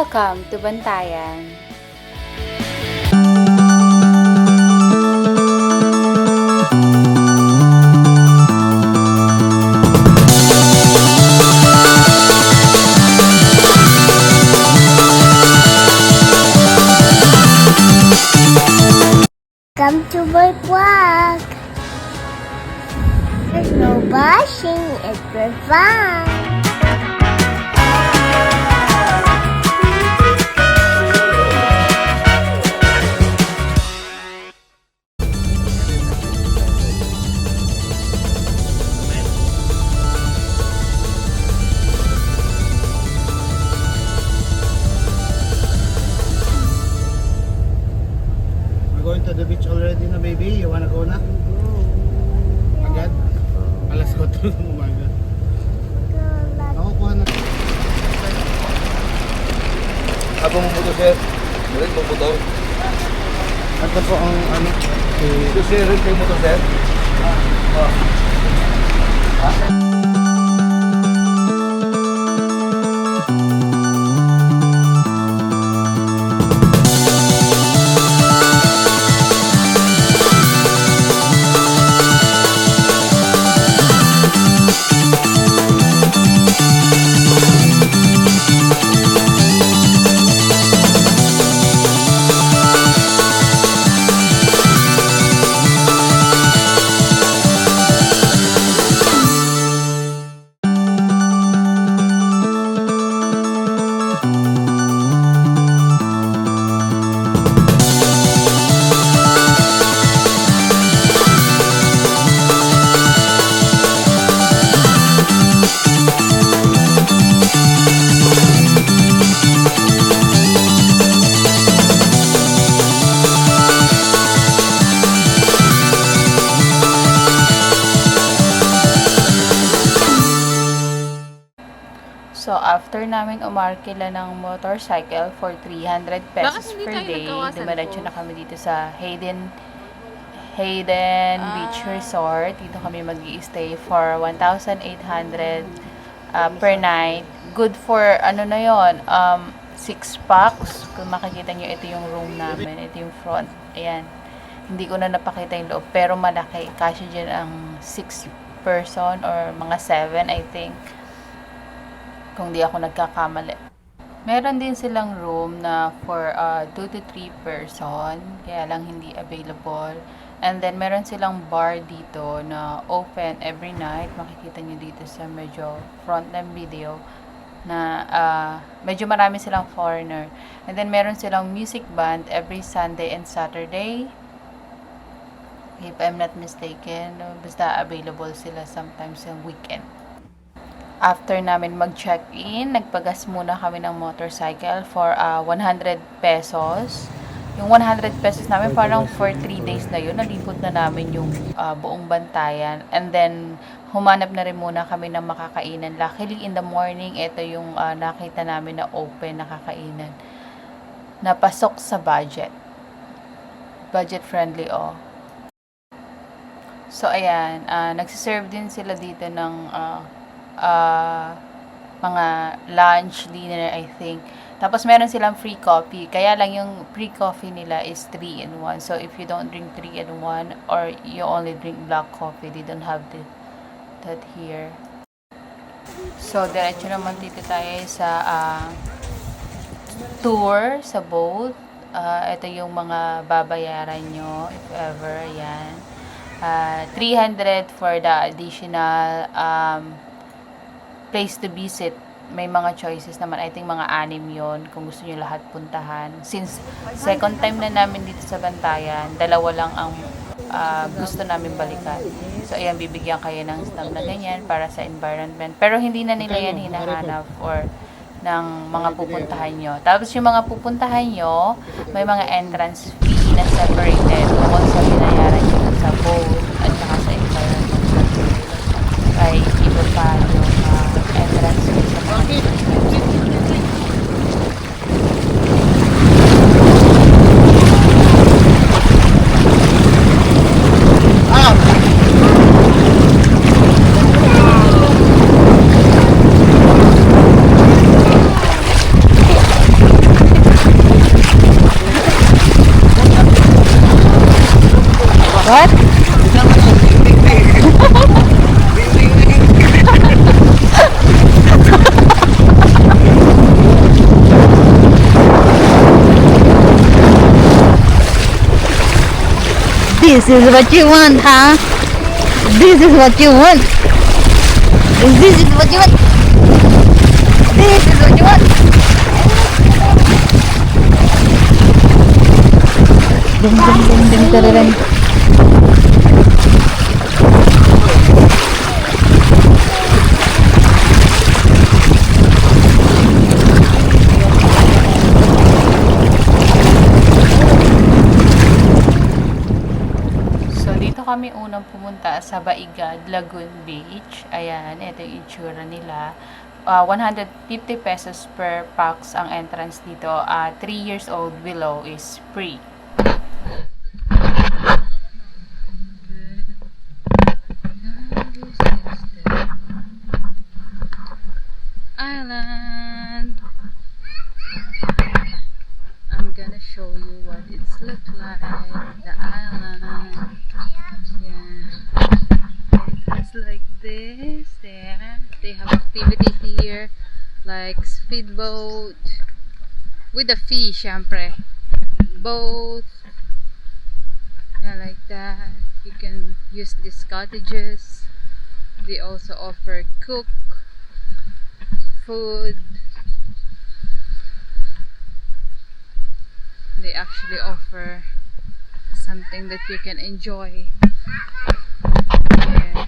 Welcome to Bantayan. Come to my vlog. There's no bashing, it's for fun. We're going to the beach already na, baby. You wanna go na? Agad? Alas 4 ng umaga. Ako kuha na. Habang puputo, sir. Rin puputo. Ito po ang ano. Ito, sir. Rin kayo motor, sir. So, after namin umarkila ng motorcycle for 300 pesos per day, dumiretso na kami dito sa Hayden Beach Resort. Dito kami mag-i-stay for 1,800 per night. Good for, ano na yon 6 packs. Kung makikita nyo, ito yung room namin. Ito yung front. Ayan. Hindi ko na napakita yung loob, pero malaki. Kasi dyan ang 6 person or mga 7, I think. Kung di ako nagkakamali. Meron din silang room na for 2 to 3 person, kaya lang hindi available. And then meron silang bar dito na open every night. Makikita nyo dito sa medyo front ng video na medyo marami silang foreigner. And then meron silang music band every Sunday and Saturday. If I'm not mistaken, basta available sila sometimes yung weekend. After namin mag-check-in, nagpagas muna kami ng motorcycle for 100 pesos. Yung 100 pesos namin, parang for 3 days na yun, nalipot na namin yung buong Bantayan. And then, humanap na rin muna kami ng makakainan. Luckily, in the morning, ito yung nakita namin na open na kakainan. Napasok sa budget. Budget friendly, oh. So, ayan, nagsiserve din sila dito ng mga lunch, dinner, I think. Tapos, meron silang free coffee. Kaya lang yung free coffee nila is 3-in-1. So, if you don't drink 3-in-1 or you only drink black coffee, they don't have that here. So, diretso naman dito tayo sa tour sa boat. Ito yung mga babayaran nyo, if ever, yan. 300 for the additional place to visit. May mga choices naman. I think mga 6 yon kung gusto nyo lahat puntahan. Since second time na namin dito sa Bantayan, 2 lang ang gusto namin balikan. So, ayan, bibigyan kayo ng stamp na ganyan para sa environment. Pero hindi na nila yan hinahanap or ng mga pupuntahan nyo. Tapos yung mga pupuntahan nyo, may mga entrance fee na separated tungkol sa binayaran nyo sa boat at saka sa environment. Ay, iba pa yung entrance fee sa mga This is what you want, huh? This is what you want. This is what you want. This is what you want. Ding ding ding ding ding. So dito kami unang pumunta sa Baigad, Lagoon Beach. Ayan, ito yung itsura nila. 150 pesos per pax ang entrance dito. 3 years old below is free. Island. I'm gonna show you what it's look like. The island. Yeah. It looks like this. There. They have activity here like speedboat with a fee, syempre. Boat. Yeah, like that. You can use these cottages. They also offer cook food. They actually offer something that you can enjoy. Yeah.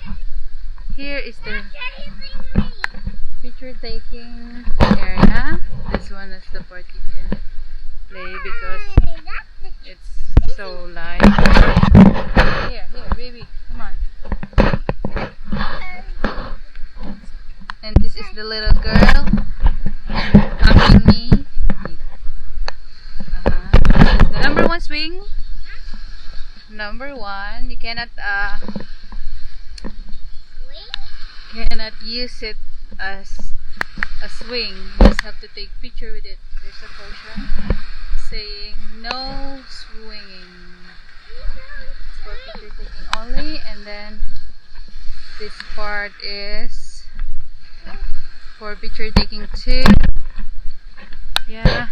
Here is the picture taking area. This one is the part you can play because it's so light. Here, baby, come on. And this is the little girl hugging me. The number one swing. Number one. You cannot use it as a swing. You just have to take picture with it. There's a caution saying no swinging. For picture taking only. And then this part is for picture taking too. Yeah.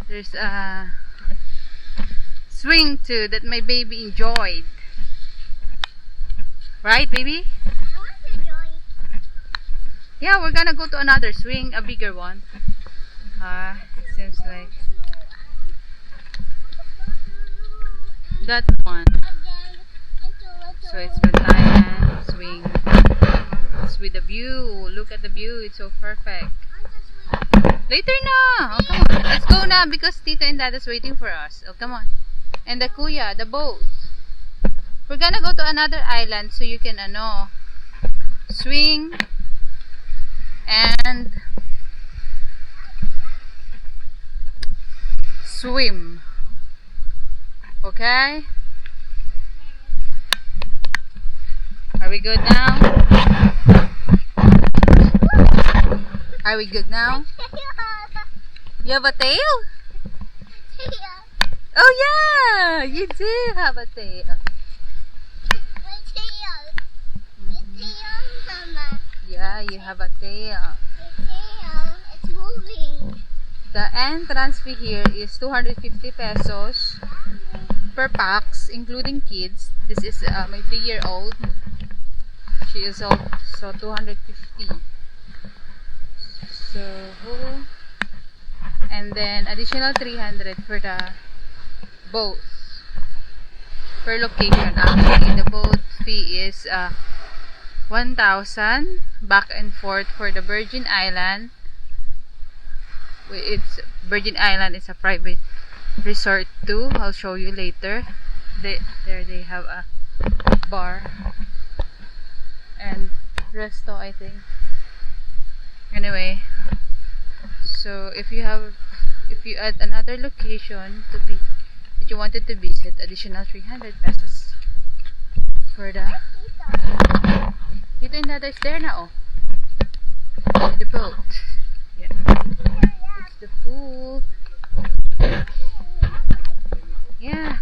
There's a swing too that my baby enjoyed. Right, baby? Yeah, we're gonna go to another swing, a bigger one. It seems like that one. So it's Bantayan swing. It's with the view. Look at the view. It's so perfect. Later na. Oh, come on. Let's go na because Tita and Dada's waiting for us. Oh, come on. And the kuya, the boat. We're gonna go to another island so you can swing and swim. Okay? Are we good now? Are we good now? You have a tail? Oh yeah, you do have a tail. Yeah, you have a tail. It's moving. The entrance fee here is 250 pesos per pax, including kids. This is my 3-year-old. She is also 250. So, and then additional 300 for the boat per location. Actually, the boat fee is 1,000 back and forth for the Virgin Island. Virgin Island is a private resort too. I'll show you later. There they have a bar and resto, I think. Anyway, so if you add another location that you wanted to visit, additional 300 pesos for the Tito and Dada is there now. The boat. Yeah. It's the pool. Yeah.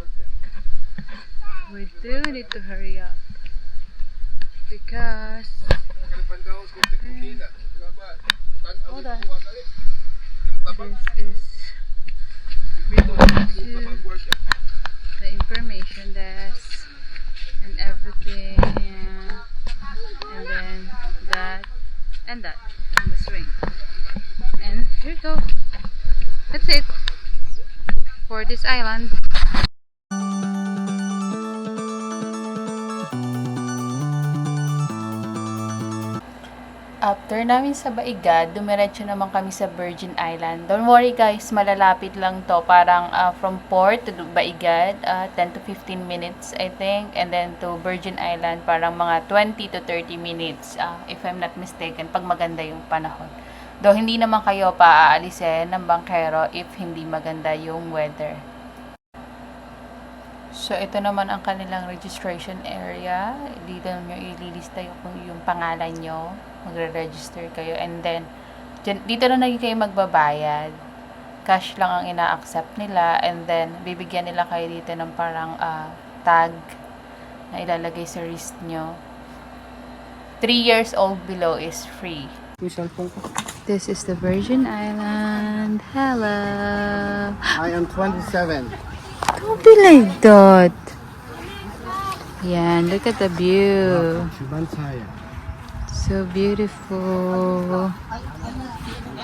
We do need to hurry up because hold on. This is the information. that on the swing. And here you go. That's it for this island. After namin sa Baigad, dumiretso naman kami sa Virgin Island. Don't worry guys, malalapit lang to. Parang from port to Baigad, 10 to 15 minutes I think. And then to Virgin Island, parang mga 20 to 30 minutes if I'm not mistaken, pag maganda yung panahon. Though hindi naman kayo paaalisin ng bangkero if hindi maganda yung weather. So, ito naman ang kanilang registration area. Dito nyo ililista yung pangalan nyo. Magre-register kayo. And then, dito na kayo magbabayad. Cash lang ang ina-accept nila. And then, bibigyan nila kayo dito ng parang tag na ilalagay sa wrist nyo. 3 years old below is free. Yung cellphone ko. This is the Virgin Island. Hello! I am 27. Don't be like that. Yan, look at the view. Shibansaya. So beautiful.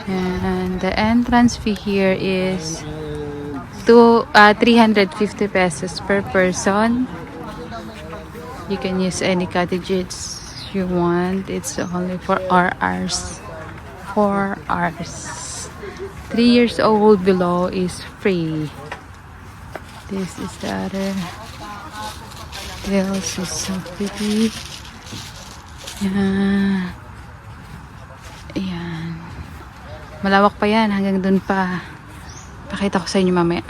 And the entrance fee here is 350 pesos per person. You can use any cottages you want. It's only for 4 hours. 4 hours. 3 years old below is free. This is the other. This is so pretty. Yan. Ayan. Malawak pa yan. Hanggang dun pa. Pakita ko sa inyo mamaya.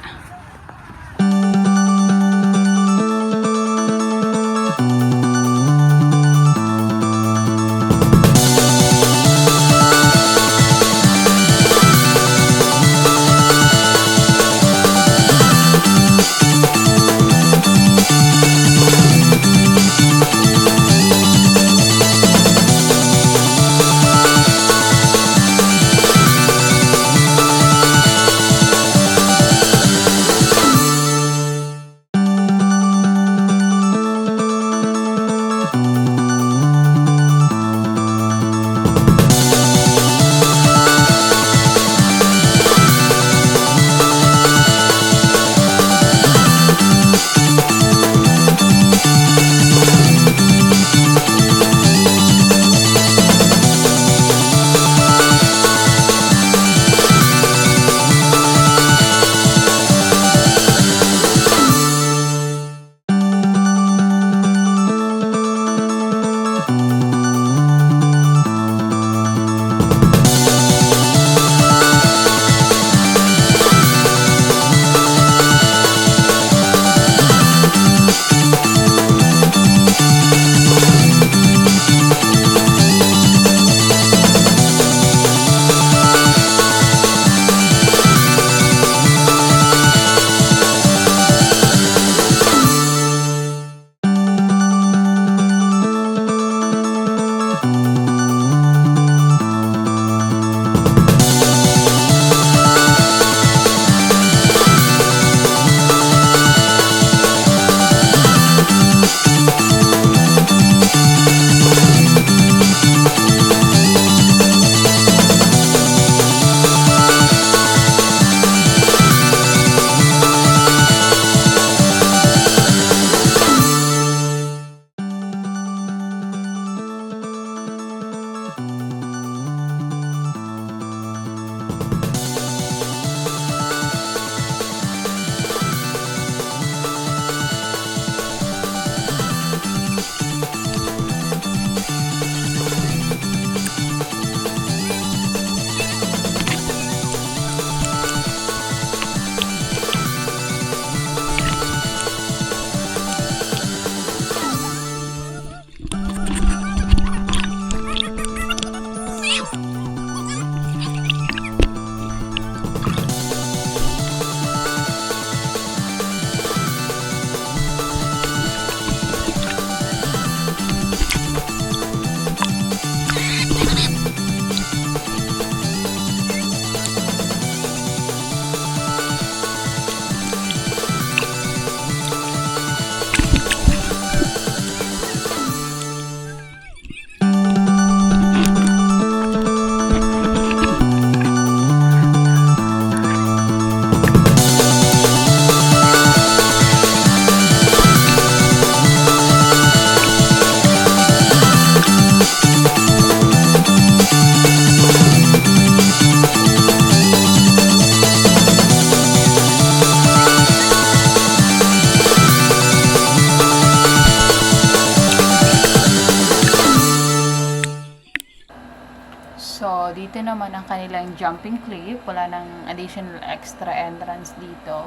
ang kanilang jumping cliff. Wala ng additional extra entrance dito.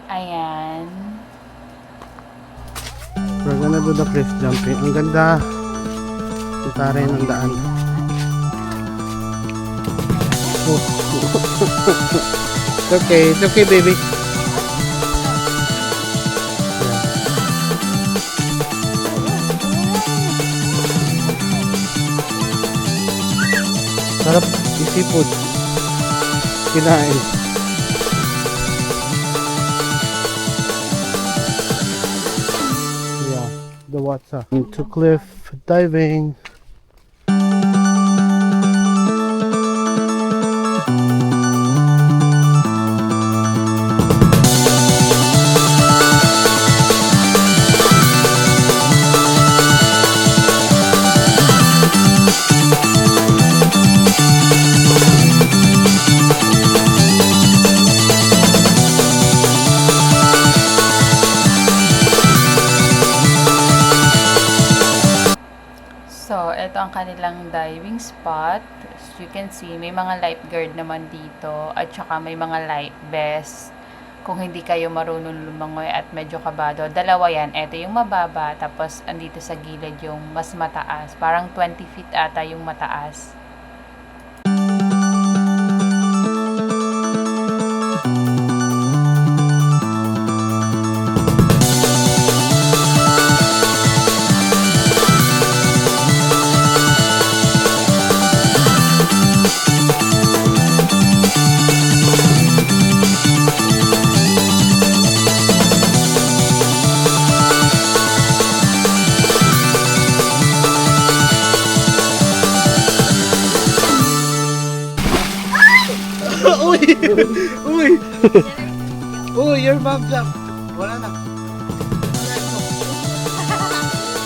Ayan. We're gonna do the cliff jumping. Ang ganda. Ang taray ng daan. Oh. It's okay baby. Sarap isipod. Kinain. Yeah, the water. Into cliff diving. So, ito ang kanilang diving spot. As you can see, may mga lifeguard naman dito at saka may mga life vest. Kung hindi kayo marunong lumangoy at medyo kabado, dalawa yan. Ito yung mababa, tapos andito sa gilid yung mas mataas. Parang 20 feet ata yung mataas. Uy! Uy! Uy, your mom jump. Wala na. Wala ito.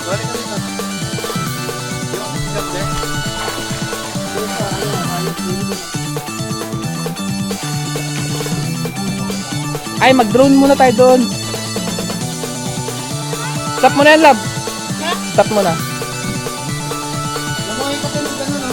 Wala ka dito. You want me to jump there? Ay, mag-drone muna tayo doon. Stop mo na yan, love. Stop mo na. Lamuhin ka tulog ganun, no?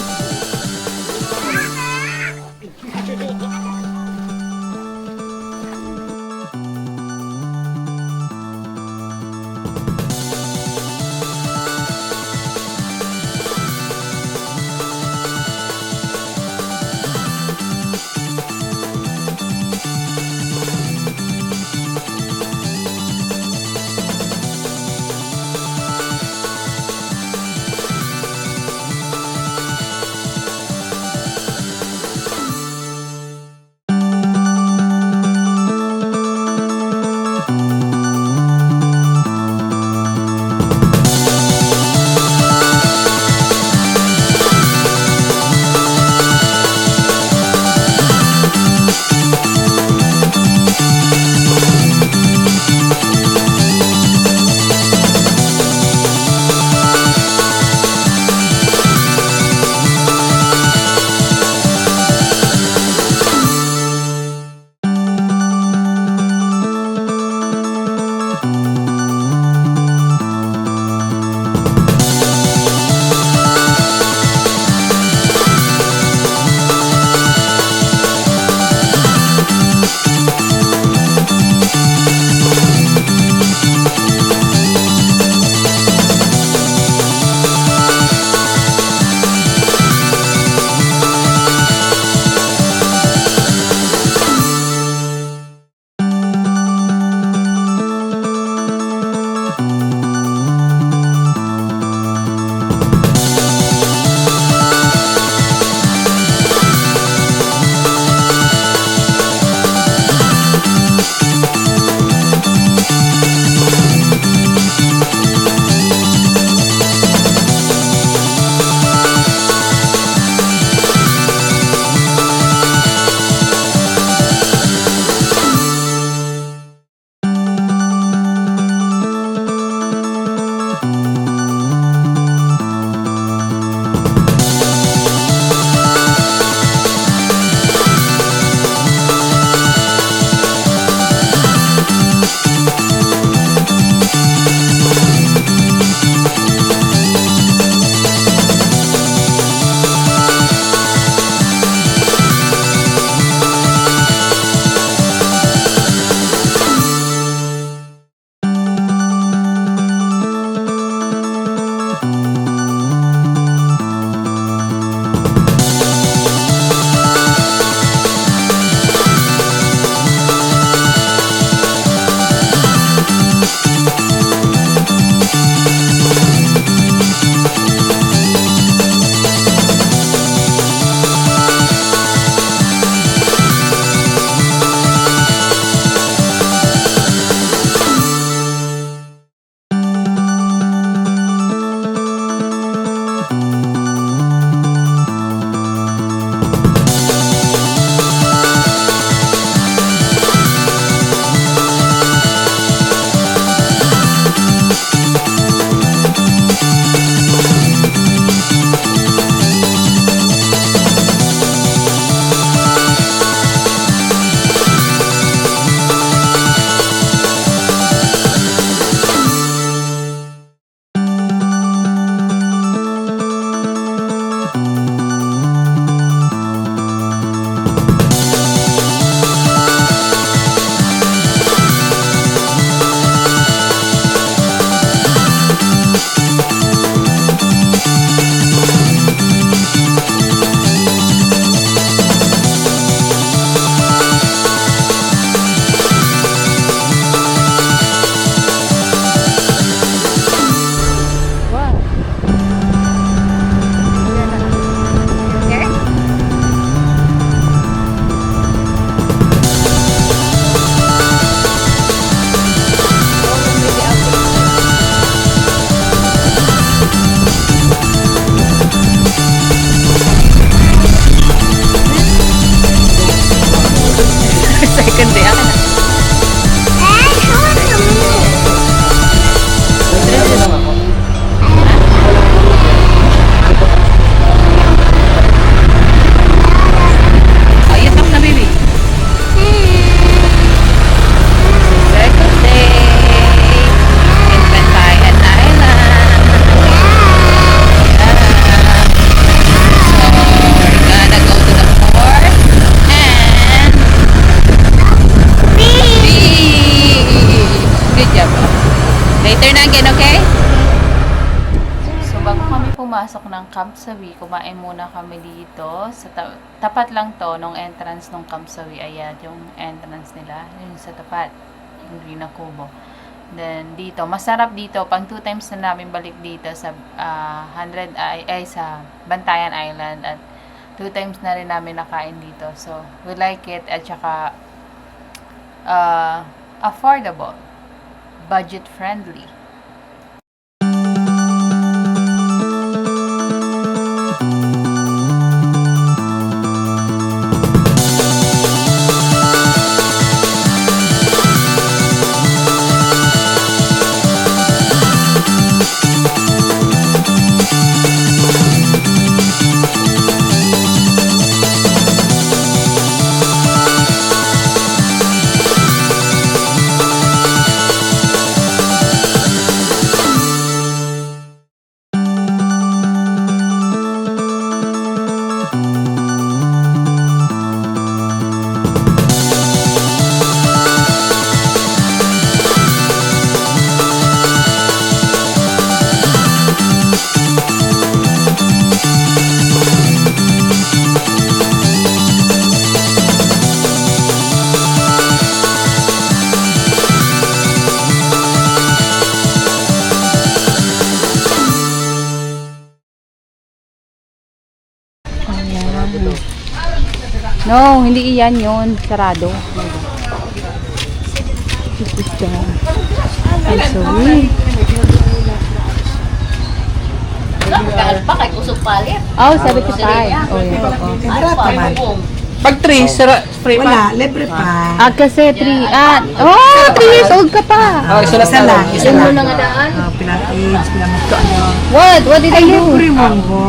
Second day. Akin na. Hey, I want to move. Diretso lang ako. Oh, you talk na, baby. Second day in Bantayan Island. So, we're gonna go to the port and good job. Later na again, okay? So, bago kami pumasok ng Camp Sawi, kumain muna kami dito. Sa tapat lang to, nung entrance ng Camp Sawi. Ayan, yung entrance nila. Yun sa tapat. Yung green na kubo. Then, dito. Masarap dito. Pang 2 times na namin balik dito sa sa Bantayan Island. At 2 times na rin namin nakain dito. So, we like it. At saka, affordable. Budget friendly. No, hindi iyan yun. Sarado. Ay, sorry. Kahal pa kay kusog palit. Oh, 75. Oh, yeah. Pag 3, free pa. Wala, libre pa. Ah, kasi 3. 3 years old ka pa. Oh, isa lang. Isa lang. Nga daan. Pinatids, pinamagkaan. What did I do? Libre mo mo.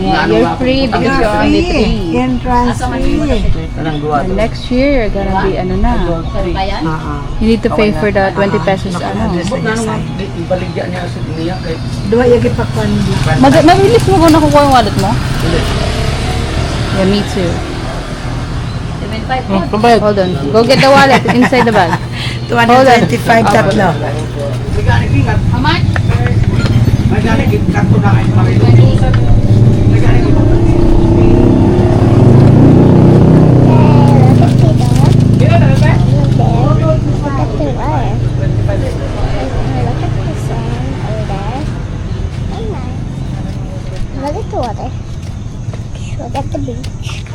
Yeah, you're free because you're only 3. Entrance free. Next year, you're gonna be, ano na. Bayan. You need to pay for the 20 pesos, ano. Ibaligyan niya sa niya kay Dua yagi pa kwan. Mabilis mo kung nakukuha yung wallet mo? Yeah, me too. 75 po. Hold on. Go get the wallet inside the bag. 225 tatlo. How much? Look at the water. Look at the beach.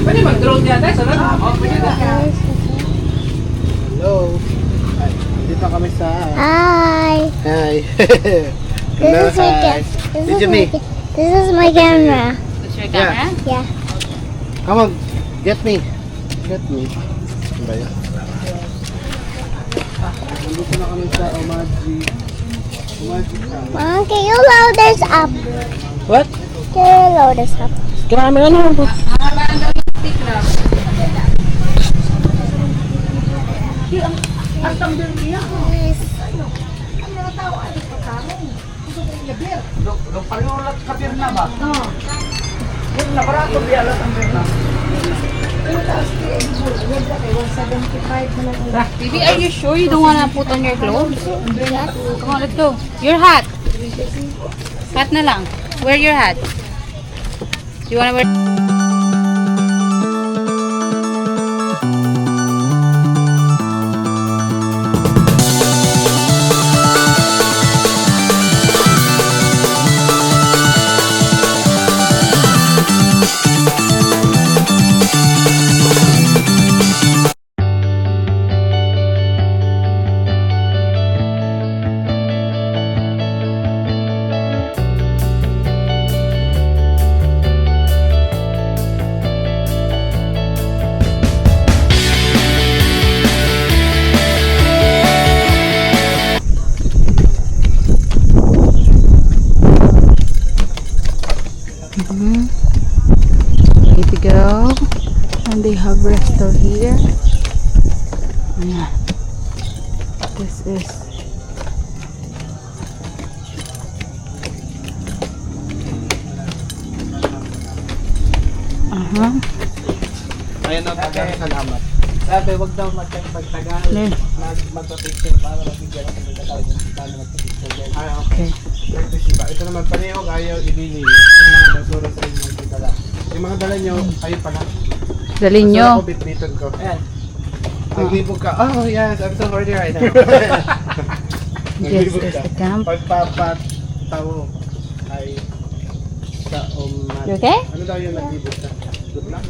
Pwede mag-drone niya tayo. hello. Ay, dito kami sa Hi. Hi. This is my camera. Did you meet? This is my camera. That's your camera? Yeah. Come on, get me. Get me. Ano ba yan? Nandito na kami sa Omaji. Mom, can you load this up? What? Can you load this up? Camera na. Baby, are you sure you don't wanna put on your clothes? Come on, let's go. Your hat. Hat na lang. Wear your hat. You wanna wear... Ready to go. And they have resto here. Yeah. This is Ayan ang salamat. Sabi, wag daw magpagtagal. Magpa-picture para mabigyan ako ng tao kung paano magpa-picture. Okay. Ito naman, pareho ayaw ibili. Ang mga basura sa inyo magdala. Yung mga dala nyo, kayo pala. dalhin nyo. Basura ko, bitbitan ko. Ayan. Naglibog ka. Oh, yes. I'm so horny right now. Yes, Naglibog is ka. the camp. Pagpapatawo ay sa You okay? Ano daw yung naglibog ka? Good luck.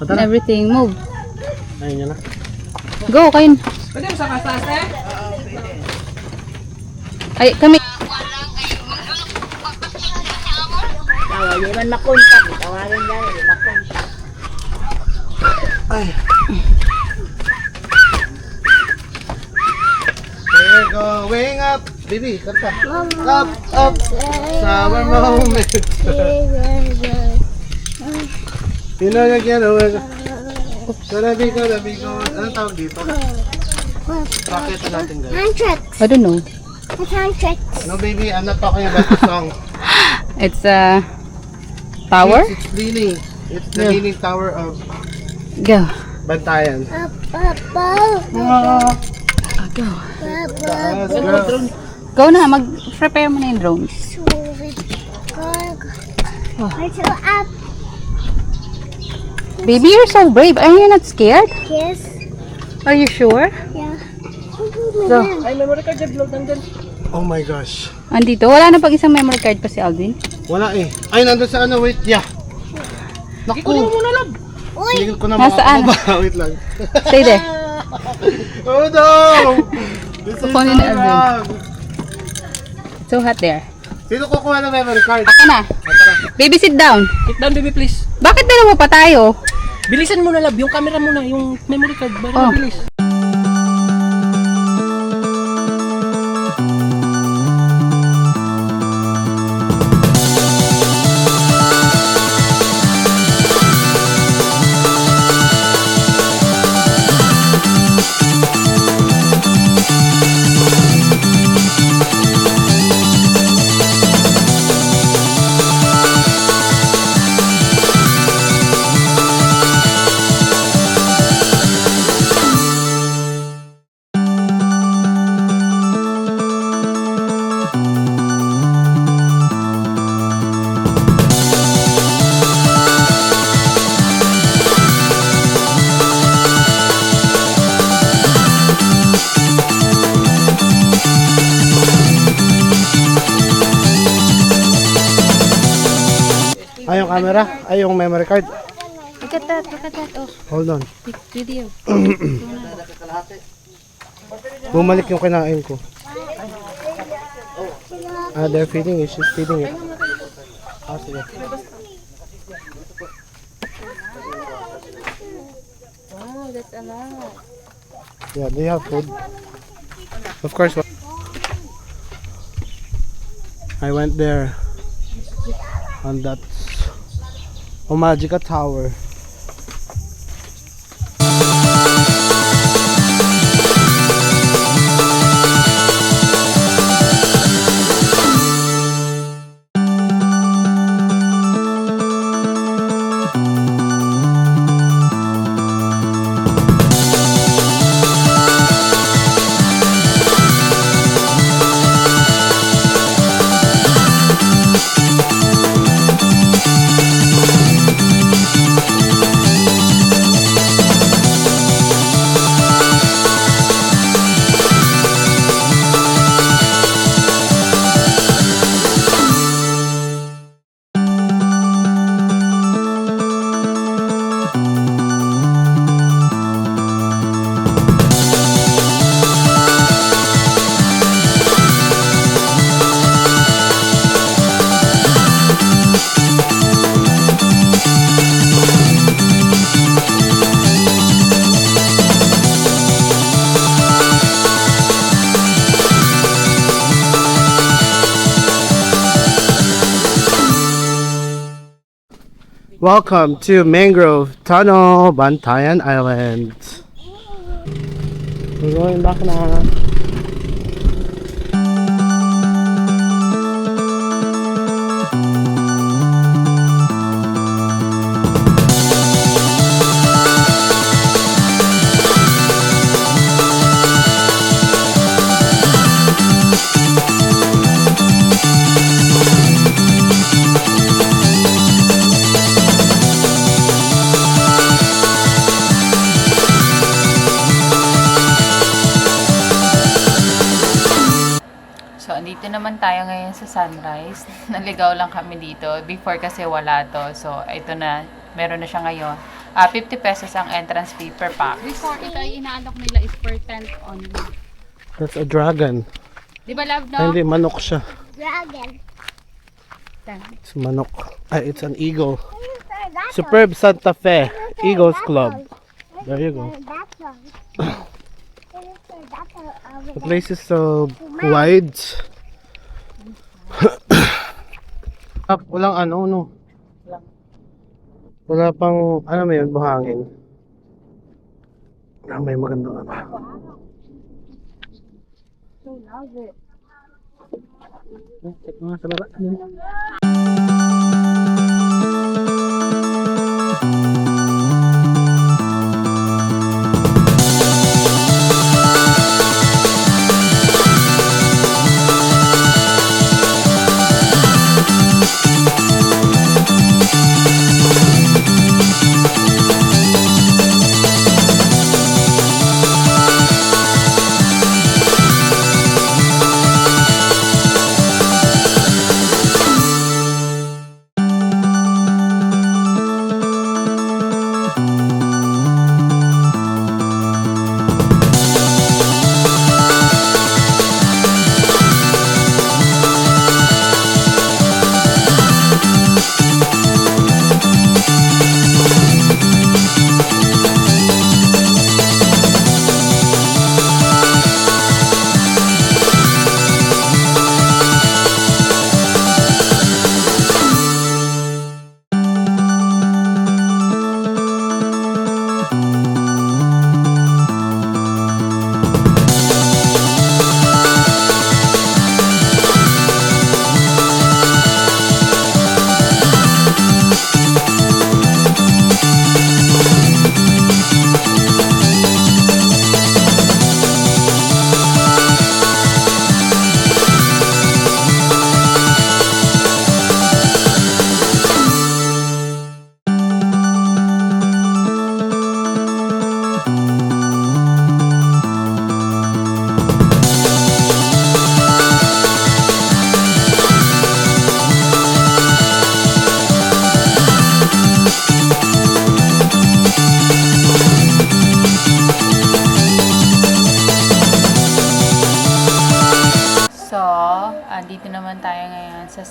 And everything. Move. Ayun yun na. Go, kayo. Pwede mo sa kastas eh? Ay, kami. Hindi man makontak. Tawagan dyan, hindi makontak. Ay. We're going up. Baby, kanta. Up, up. Summer moment. Pinagagyan, gonna be going. Anong tawag dito? Bakit natin guys? Hand tricks. I don't know. It's hand tricks. No baby, I'm not talking about the song. It's a tower. It's leaning. It's the leaning tower of Go. Bantayan. Up, up, up. Go. Up, Taas, up. girl. Go na, mag-prepare mo na yung drones. Let's go up. Baby, you're so brave. Are you not scared? Yes. Are you sure? Yeah. Go. Ay, memory card dyan, vlog nandun. Oh my gosh. Andito. Wala na pag isang memory card pa si Alvin. Wala eh. Ay, nandun sa ano, wait, yeah. Ikunin mo muna lang. Hindi ko na Nasaan? makakababa. Wait lang. Stay there. Oh no! This is Kukunin so ni Alvin. wrong. It's so hot there. Sino kukuha ng memory card? Ako na. Baby, sit down. Sit down, baby, please. Bakit dalawa pa tayo? Bilisan mo na, love. Yung camera mo na, yung memory card. Oh. Para mabilis. Ay, yung camera? Ay, yung memory card. Look at that. Oh, Hold on. video. Bumalik yung kinain ko. They're feeding it. She's feeding it. Sige. Wow, that's a lot. Yeah, they have food. Of course. I went there on that Omagica Tower. Welcome to Mangrove Tunnel, Bantayan Island. We're going back na. So, andito naman tayo ngayon sa Sunrise. Naligaw lang kami dito. Before kasi wala to. So, ito na. Meron na siya ngayon. 50 pesos ang entrance fee per pack. Before, ito ay inaalok nila is per tent only. That's a dragon. Di ba, love, Ay, no? hindi, manok siya. Dragon. It's manok. Ay, it's an eagle. Superb Santa Fe Eagles Club. There you go. That one. The place is so wide. Walang ano, no? Wala pang, ano may yun, buhangin. May magandang ano. Check mga sa baba.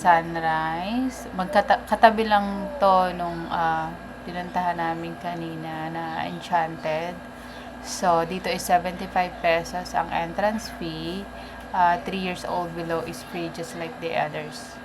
sunrise. Katabi lang to nung pinuntahan namin kanina na Enchanted. So, dito is 75 pesos ang entrance fee. 3 years old below is free just like the others.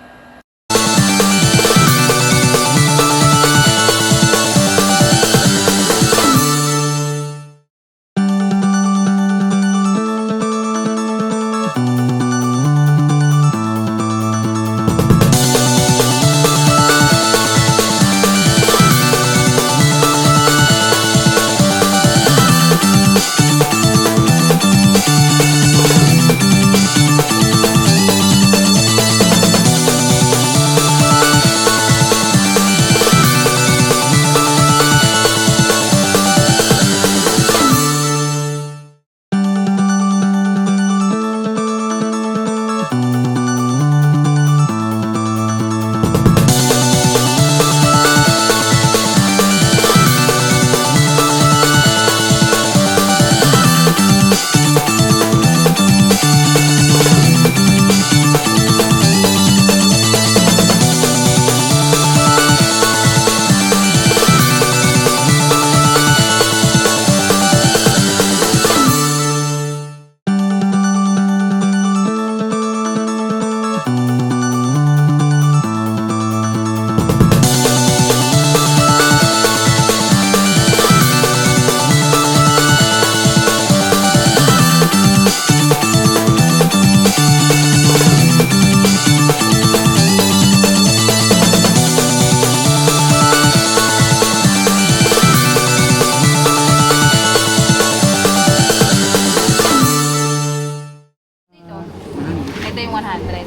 Ito yung 100.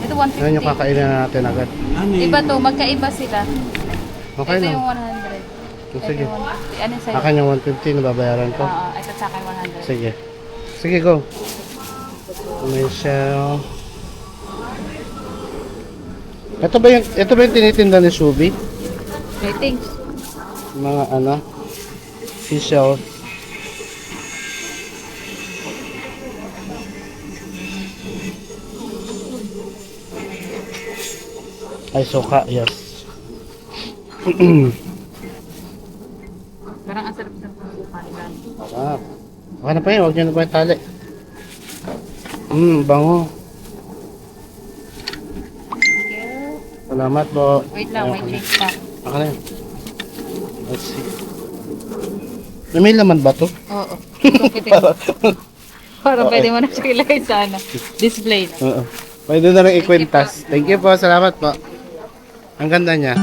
Ito 150. Yan yung kakainin natin agad. Iba to, magkaiba sila. Okay Ito lang. yung 100. Sige. Ito yung 150. Ano sa'yo? Akin yung 150 na babayaran ko. Oo, ito sa akin 100. Sige. Sige, go. Michelle. Ito ba yung tinitinda ni Shubi? Ratings. Mga ano? Seashell. Ay, suka, yes. Parang ang sarap-sarap ng suka nila. Ah. Okay na pa yun, huwag nyo na pa yung tali. Bango. Salamat po. Wait lang, may change pa. Okay na yun. Let's see. May laman ba to? Oo. Sukitin. Para pwede mo na siya ilagay sa ano, display na. Oo. Pwede na rin ikwentas. Thank you po, salamat po. Ang ganda niya.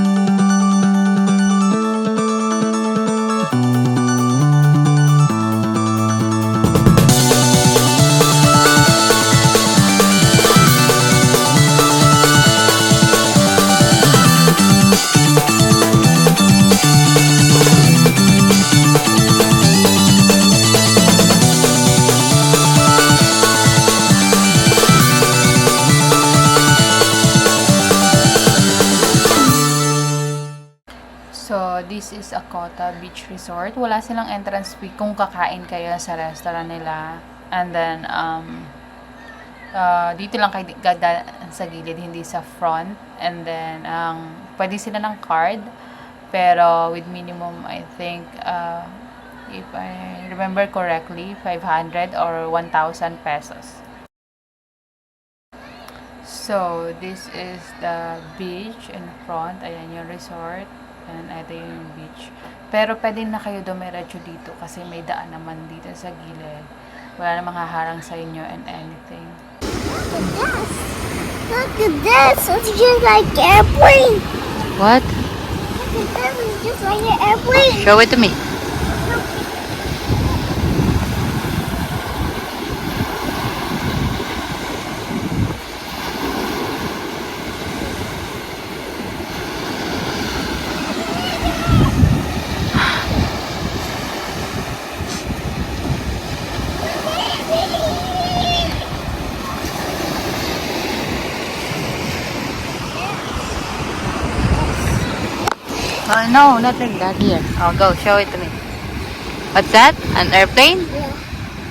So, this is Akota Beach Resort. Wala silang entrance fee kung kakain kayo sa restaurant nila. And then, dito lang kayo sa gilid, hindi sa front. And then, pwede sila ng card. Pero, with minimum, I think, if I remember correctly, 500 or 1,000 pesos. So, this is the beach in front. Ayan yung resort. And ito yung beach. Pero pwede na kayo dumiretso dito kasi may daan naman dito sa gilid. Wala namang haharang sa inyo and anything. Look at this. It's just like airplane. What? Look at this. It's just like an airplane. Show it to me. No, not like that. Here. Oh, go. Show it to me. What's that? An airplane? Yeah.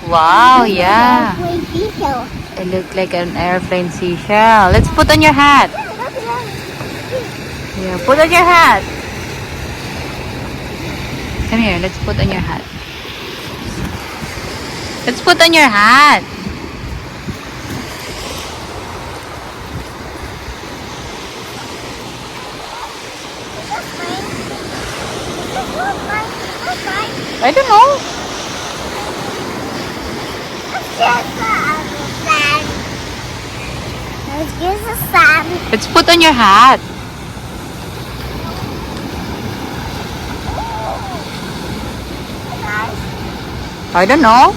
Wow, yeah. Airplane detail. I look like an airplane seashell. Let's put on your hat. Yeah, put on your hat. Come here, let's put on your hat. Let's put on your hat. I don't know. Let's get the sun. Let's put on your hat. I don't know.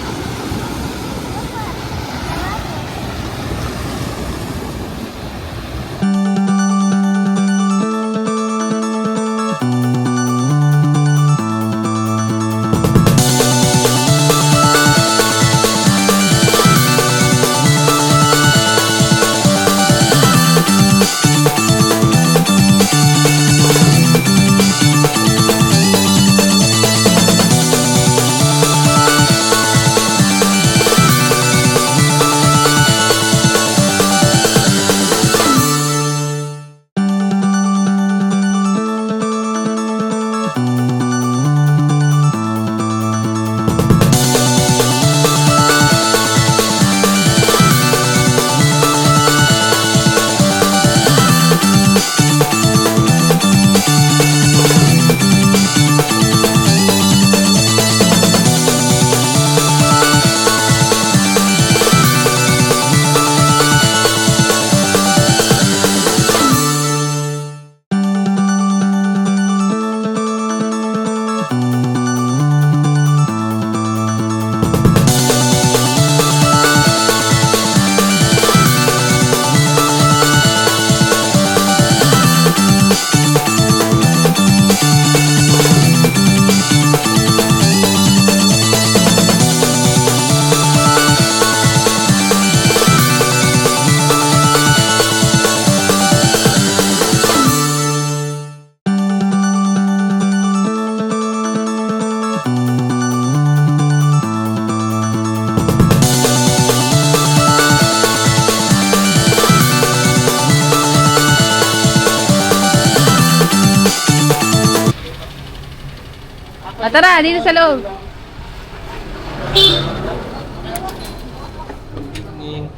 Tara, dito sa loob.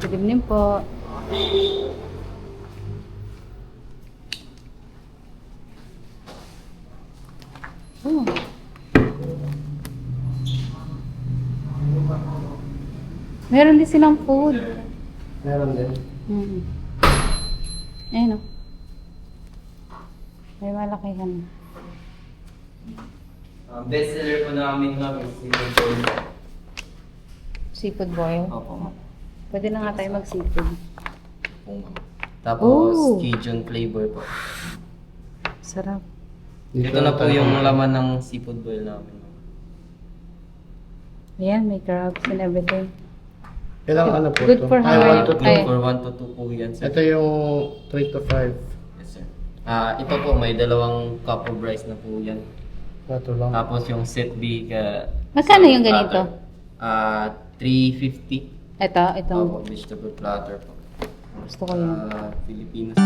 Good evening po. Oh. Meron din silang food. Meron din. Ayun o. May malakihan. Bestseller po namin is seafood boil. Seafood boil. Opo. Pwede na nga tayo mag-seafood. Tapos Oh. Cajun flavor po. Sarap. Ito na po yung laman ng seafood boil namin. Ayan, may crabs and everything. Ilang ano po Good to? for Ay, Hawaii. 1 to Good 2. for 1 to 2 po yan, sir. Ito yung 3 to 5. Yes, sir. Ito po, may dalawang cup of rice na po yan. Ito lang. Tapos yung set B ka... Magkano yung ganito? 350. Itong Opo, vegetable platter po. gusto ko yun. Pilipinas.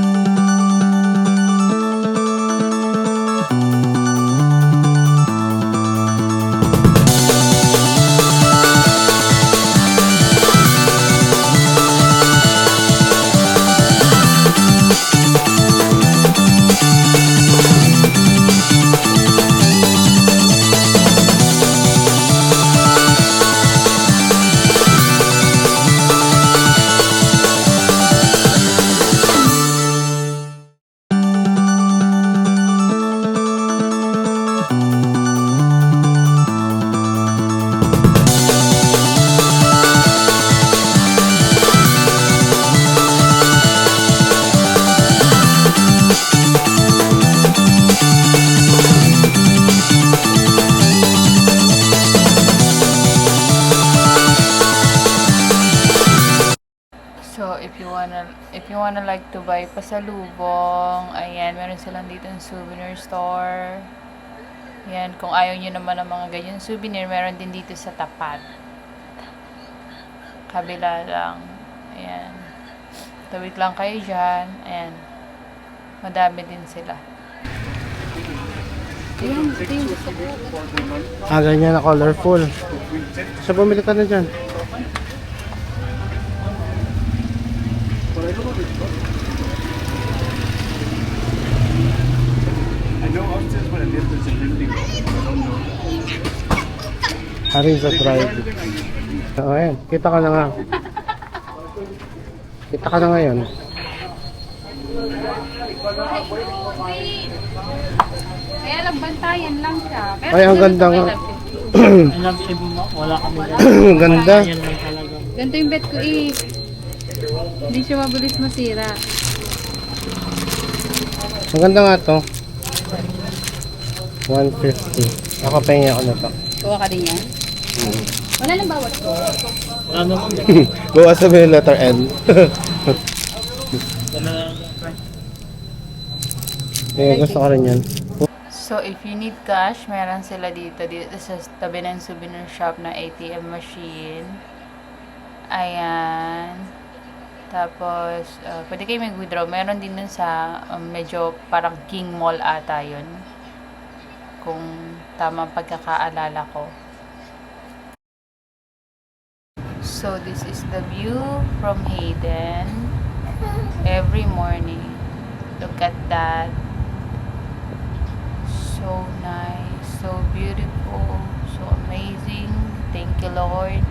So, if you wanna like to buy pasalubong, ayan, meron silang dito ng souvenir store. Ayan, kung ayaw nyo naman ng mga ganyan souvenir, meron din dito sa tapat. Kabila lang. Ayan. Tawid lang kayo dyan. Ayan. Madami din sila. Ayan, ito yung gusto ko. Ganyan na colorful. So, bumili ka na dyan. Haring sa drive. Oo, ayan. Kita ka na nga. Kita ka na ngayon. Kaya lang, bantayan lang siya. Pero Ay, ang ganda nga. Alam mo, wala kami Ang ganda. yan lang talaga. ganito yung bet ko eh. Hindi siya mabilis masira. Ang ganda nga to. 150. Ako pahinga ako na to. Kuha ka din yan? Wala nang bawat ko. Wala naman. Bawasan mo yung letter N. Wala Gusto ko rin yan. So, if you need cash, meron sila dito sa tabi ng souvenir shop na ATM machine. Ayan. Tapos, pwede kayo mag-withdraw. Meron din dun sa medyo parang King Mall ata yun. Kung tama ang pagkakaalala ko. So, this is the view from Hayden. Every morning. Look at that. So nice, so beautiful, so amazing. Thank you, Lord.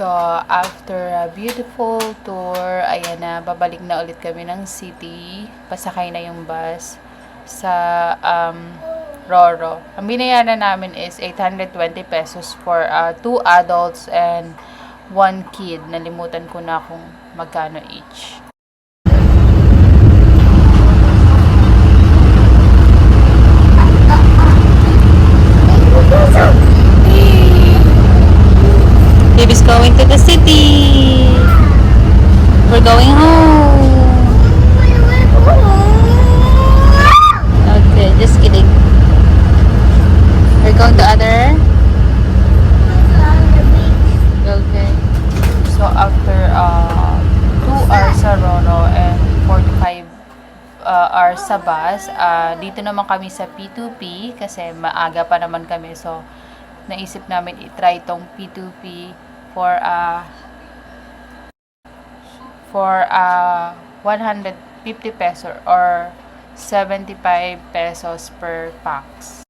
So, after a beautiful tour, ayan na, babalik na ulit kami ng city. Pasakay na yung bus sa Roro. Ang binayaran namin is 820 pesos for 2 adults and 1 kid. Nalimutan ko na kung magkano each. Baby's going to the city. We're going home. Okay, just kidding. We're going to other. Okay. So after 2 hours sa Roro and 45 hours sa bus, dito naman kami sa P2P kasi maaga pa naman kami. So naisip namin i-try tong P2P for 150 pesos or 75 pesos per pax.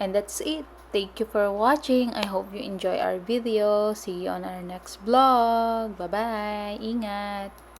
And that's it. Thank you for watching. I hope you enjoy our video. See you on our next vlog. Bye-bye. Ingat.